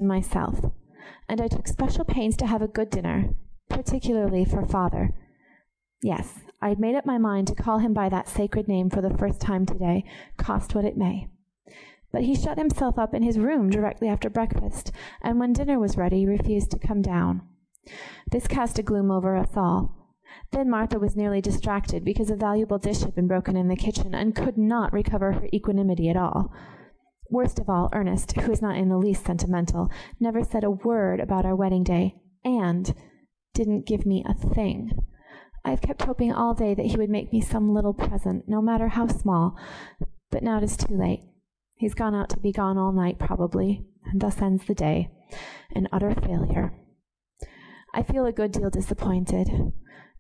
myself, and I took special pains to have a good dinner, particularly for father. Yes, I had made up my mind to call him by that sacred name for the first time today, cost what it may. But he shut himself up in his room directly after breakfast, and when dinner was ready, refused to come down. This cast a gloom over us all. Then Martha was nearly distracted because a valuable dish had been broken in the kitchen, and could not recover her equanimity at all. Worst of all, Ernest, who is not in the least sentimental, never said a word about our wedding day, and didn't give me a thing. I have kept hoping all day that he would make me some little present, no matter how small, but now it is too late. He's gone out to be gone all night, probably, and thus ends the day, an utter failure. I feel a good deal disappointed.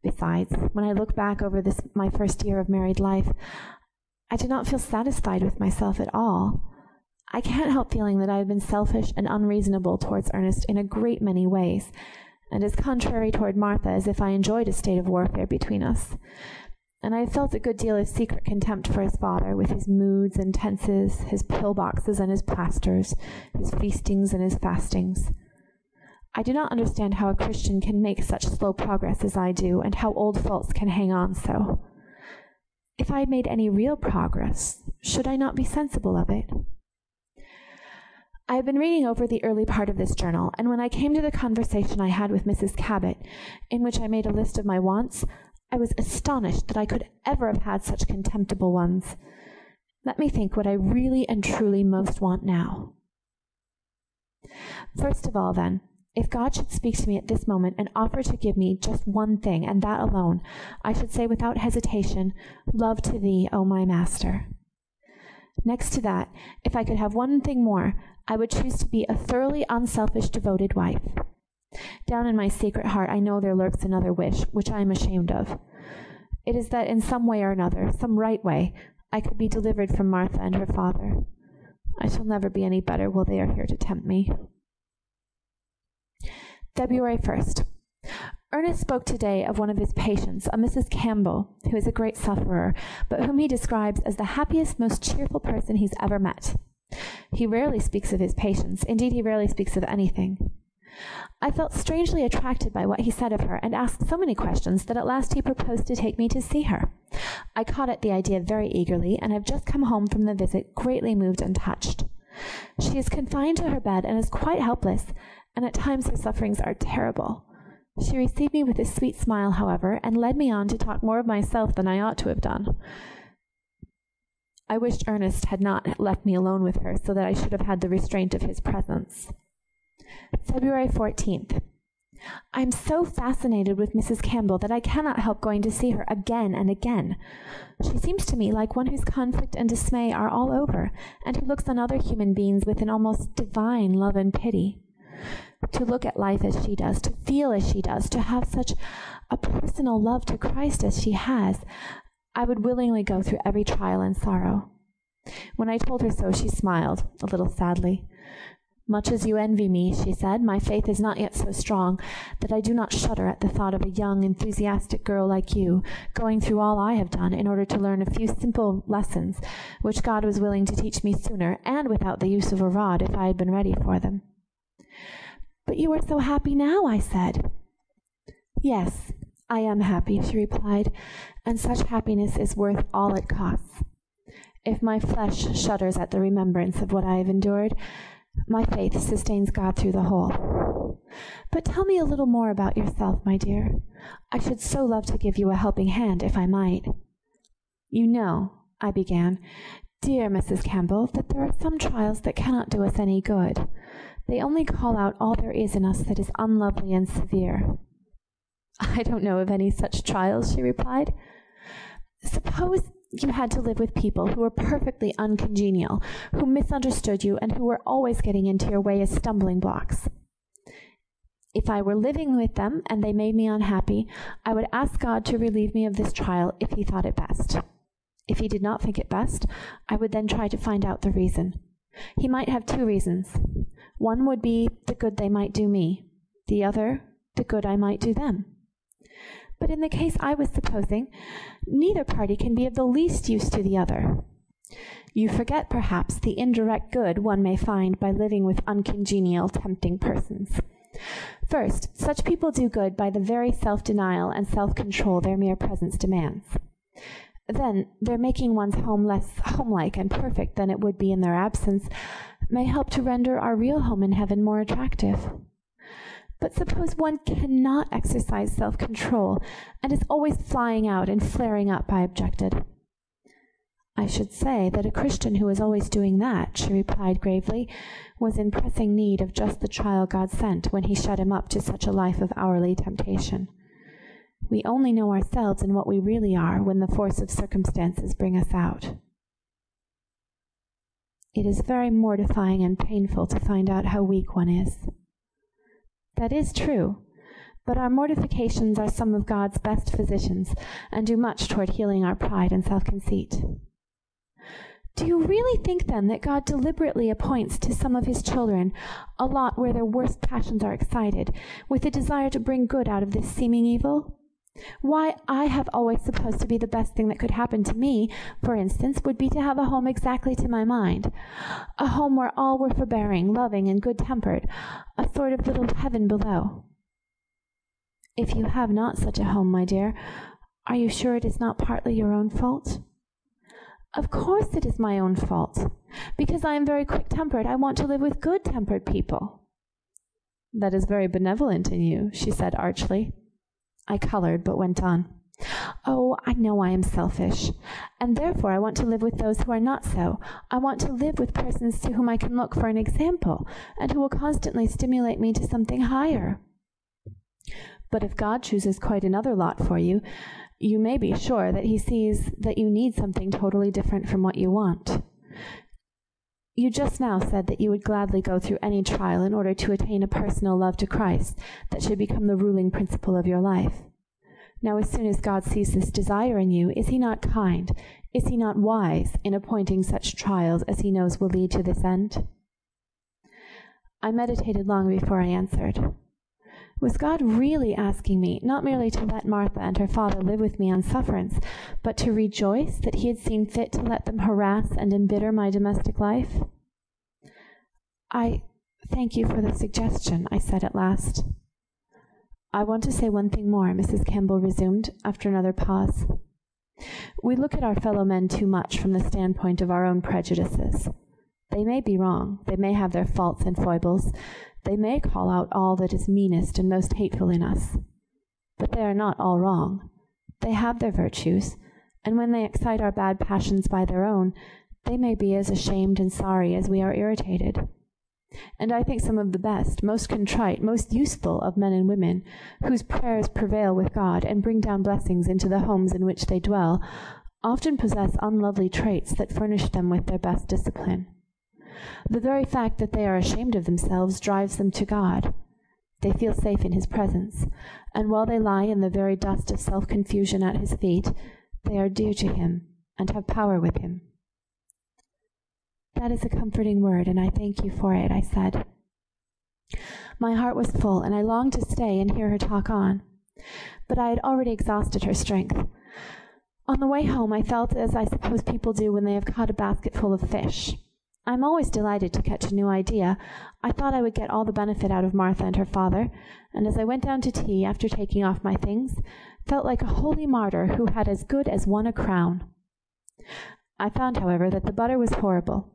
Besides, when I look back over this my first year of married life, I do not feel satisfied with myself at all. I can't help feeling that I have been selfish and unreasonable towards Ernest in a great many ways, and as contrary toward Martha as if I enjoyed a state of warfare between us. And I have felt a good deal of secret contempt for his father, with his moods and tenses, his pill-boxes and his plasters, his feastings and his fastings. I do not understand how a Christian can make such slow progress as I do, and how old faults can hang on so. If I had made any real progress, should I not be sensible of it? I have been reading over the early part of this journal, and when I came to the conversation I had with Mrs. Cabot, in which I made a list of my wants, I was astonished that I could ever have had such contemptible ones. Let me think what I really and truly most want now. First of all, then, if God should speak to me at this moment and offer to give me just one thing, and that alone, I should say without hesitation, love to thee, O my Master. Next to that, if I could have one thing more, I would choose to be a thoroughly unselfish, devoted wife. Down in my secret heart I know there lurks another wish, which I am ashamed of. It is that in some way or another, some right way, I could be delivered from Martha and her father. I shall never be any better while they are here to tempt me. February 1st. Ernest spoke today of one of his patients, a Mrs. Campbell, who is a great sufferer, but whom he describes as the happiest, most cheerful person he's ever met. He rarely speaks of his patients. Indeed, he rarely speaks of anything. I felt strangely attracted by what he said of her, and asked so many questions that at last he proposed to take me to see her. I caught at the idea very eagerly, and have just come home from the visit greatly moved and touched. She is confined to her bed and is quite helpless, and at times her sufferings are terrible. She received me with a sweet smile, however, and led me on to talk more of myself than I ought to have done. I wished Ernest had not left me alone with her, so that I should have had the restraint of his presence. February 14th. I am so fascinated with Mrs. Campbell that I cannot help going to see her again and again. She seems to me like one whose conflict and dismay are all over, and who looks on other human beings with an almost divine love and pity. To look at life as she does, to feel as she does, to have such a personal love to Christ as she has, I would willingly go through every trial and sorrow. When I told her so, she smiled, a little sadly. Much as you envy me, she said, my faith is not yet so strong that I do not shudder at the thought of a young, enthusiastic girl like you going through all I have done in order to learn a few simple lessons which God was willing to teach me sooner and without the use of a rod if I had been ready for them. But you are so happy now, I said. Yes, I am happy, she replied, and such happiness is worth all it costs. If my flesh shudders at the remembrance of what I have endured, my faith sustains God through the whole. But tell me a little more about yourself, my dear. I should so love to give you a helping hand, if I might. You know, I began, dear Mrs. Campbell, that there are some trials that cannot do us any good. They only call out all there is in us that is unlovely and severe. I don't know of any such trials, she replied. Suppose you had to live with people who were perfectly uncongenial, who misunderstood you, and who were always getting into your way as stumbling blocks. If I were living with them and they made me unhappy, I would ask God to relieve me of this trial if he thought it best. If he did not think it best, I would then try to find out the reason. He might have two reasons. One would be the good they might do me, the other, the good I might do them. But in the case I was supposing, neither party can be of the least use to the other. You forget, perhaps, the indirect good one may find by living with uncongenial, tempting persons. First, such people do good by the very self-denial and self-control their mere presence demands. Then, their making one's home less homelike and perfect than it would be in their absence may help to render our real home in heaven more attractive. But suppose one cannot exercise self-control and is always flying out and flaring up, I objected. I should say that a Christian who is always doing that, she replied gravely, was in pressing need of just the trial God sent when he shut him up to such a life of hourly temptation. We only know ourselves and what we really are when the force of circumstances bring us out. It is very mortifying and painful to find out how weak one is. That is true, but our mortifications are some of God's best physicians and do much toward healing our pride and self-conceit. Do you really think, then, that God deliberately appoints to some of his children a lot where their worst passions are excited, with a desire to bring good out of this seeming evil? Why, I have always supposed to be the best thing that could happen to me, for instance, would be to have a home exactly to my mind, a home where all were forbearing, loving, and good-tempered, a sort of little heaven below. If you have not such a home, my dear, are you sure it is not partly your own fault? Of course it is my own fault. Because I am very quick-tempered, I want to live with good-tempered people. That is very benevolent in you, she said archly. I colored, but went on. Oh, I know I am selfish, and therefore I want to live with those who are not so. I want to live with persons to whom I can look for an example, and who will constantly stimulate me to something higher. But if God chooses quite another lot for you, you may be sure that he sees that you need something totally different from what you want. You just now said that you would gladly go through any trial in order to attain a personal love to Christ that should become the ruling principle of your life. Now, as soon as God sees this desire in you, is he not kind, is he not wise in appointing such trials as he knows will lead to this end? I meditated long before I answered. Was God really asking me not merely to let Martha and her father live with me on sufferance, but to rejoice that he had seen fit to let them harass and embitter my domestic life? I thank you for the suggestion, I said at last. I want to say one thing more, Mrs. Campbell resumed, after another pause. We look at our fellow men too much from the standpoint of our own prejudices. They may be wrong, they may have their faults and foibles, they may call out all that is meanest and most hateful in us. But they are not all wrong. They have their virtues, and when they excite our bad passions by their own, they may be as ashamed and sorry as we are irritated. And I think some of the best, most contrite, most useful of men and women, whose prayers prevail with God and bring down blessings into the homes in which they dwell, often possess unlovely traits that furnish them with their best discipline. The very fact that they are ashamed of themselves drives them to God. They feel safe in his presence, and while they lie in the very dust of self-confusion at his feet, they are dear to him and have power with him. That is a comforting word, and I thank you for it, I said. My heart was full, and I longed to stay and hear her talk on, but I had already exhausted her strength. On the way home, I felt as I suppose people do when they have caught a basket full of fish. I'm always delighted to catch a new idea. I thought I would get all the benefit out of Martha and her father, and as I went down to tea after taking off my things, felt like a holy martyr who had as good as won a crown. I found, however, that the butter was horrible.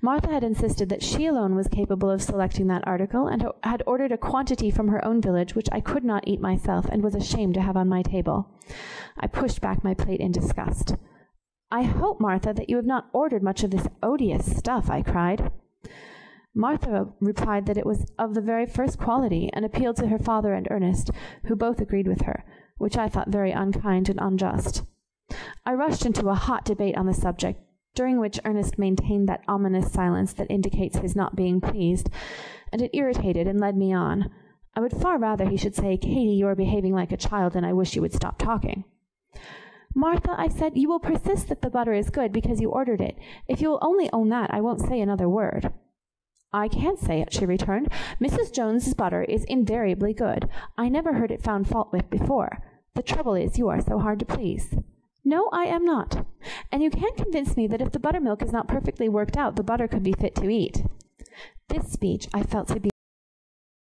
Martha had insisted that she alone was capable of selecting that article, and had ordered a quantity from her own village which I could not eat myself and was ashamed to have on my table. I pushed back my plate in disgust. I hope, Martha, that you have not ordered much of this odious stuff, I cried. Martha replied that it was of the very first quality, and appealed to her father and Ernest, who both agreed with her, which I thought very unkind and unjust. I rushed into a hot debate on the subject, during which Ernest maintained that ominous silence that indicates his not being pleased, and it irritated and led me on. I would far rather he should say, "Katie, you are behaving like a child, and I wish you would stop talking." "Martha," I said, "you will persist that the butter is good because you ordered it. If you will only own that, I won't say another word." "I can't say it," she returned. "Mrs. Jones's butter is invariably good. I never heard it found fault with before. The trouble is, you are so hard to please." No, I am not. And you can't convince me that if the buttermilk is not perfectly worked out, the butter could be fit to eat." This speech I felt to be